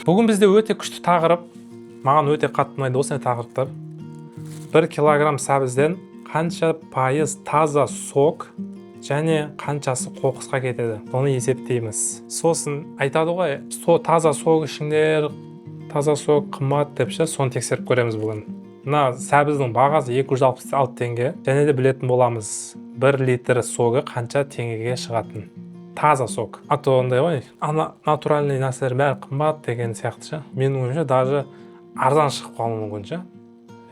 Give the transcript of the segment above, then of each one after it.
Бүгін бізде өте күшті тақырып, маған өте қатты ұнайды осындай тақырыптар. 1 килограмм сәбізден қанша пайыз таза сок және қаншасы қоқысқа кетеді, оны есептейміз. Сосын айтады ғой, таза сок ішіңдер, таза сок қымбат деп ше, соны тексеріп көреміз бүгін. Мына сәбіздің бағасы 266 теңге, және де білетін боламыз 1 литр соғы қанша теңгеге шығатын. Таза сок. А то ондай ғой, натуральный нәрселер бәрі қымбат деген сияқты ше. Менің ойымша даже арзан шығып қалуы мүмкін ше.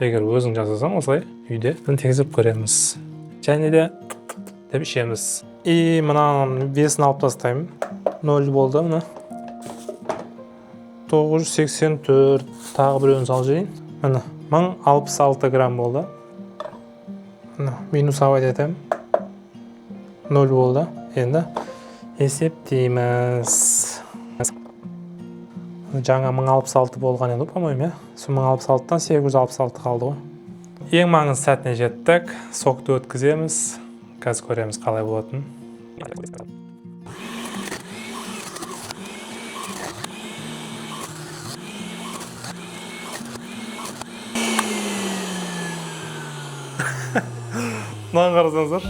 Егер өзің жасасаң осылай үйде, тексеріп көреміз. Және де деп ішеміз. И мынаның весін алып тастаймын. 0 болды мына. 984, тағы біреуін салып жіберейін. Міне 1066 грамм болды. Минус авайт етемін. 0 болды. Енді есептейміз. Жаңа 1066 болған еді, по-моему, сол 1066-тан 866 қалды ғой. Ең маңызды сәтіне жеттік. Сокты өткіземіз. Қазір көреміз қалай болатын. Мынаны қарасаңыздар.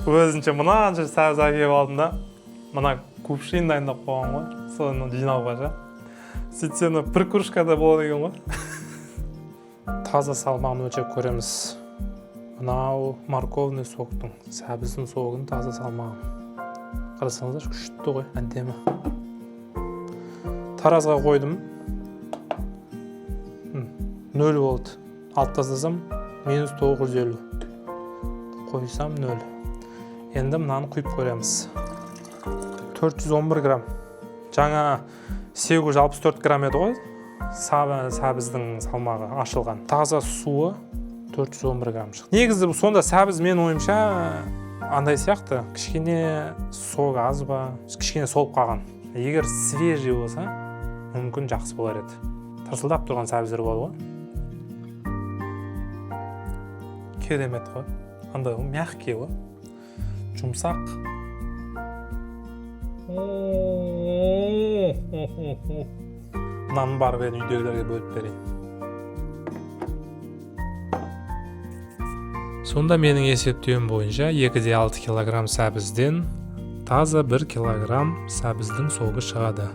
Өзінше мынанша сәбіз әкеліп алдым да, мына кувшин дайындап қойған ғой, соны жинауға ша. Сөйтсем бір кружкада болады екен ғой. Таза салмағын өлшеп көреміз. Мынау морковный соктың, сәбіздің соғын таза салмағын. Қарасаңыздар, күшті ғой, әдемі. Таразға қойдым. 0 болды. Алып тастасам минус 950. Қойсам 0. Енді мынаны құйып көреміз. 411 грамм. Жаңа 864 грамм еді ғой. Сәбіздің салмағы ашылған. Таза суы 411 грамм шықты. Негізі сонда сәбіз мен ойымша андай сияқты, кішкене сок аз ба, кішкене солып қалған. Егер свежий болса, мүмкін жақсы болар еді. Тырсылдап тұрған сәбіздер болады ғой. Керемет ғой. Андай ғой, мягкий ғой. Жұмсақ. Мынаның бар мен үйдегілерге бөліп берейін. Сонда менің есептеуім бойынша 2,6 килограмм сәбізден таза 1 килограмм сәбіздің соғы шығады.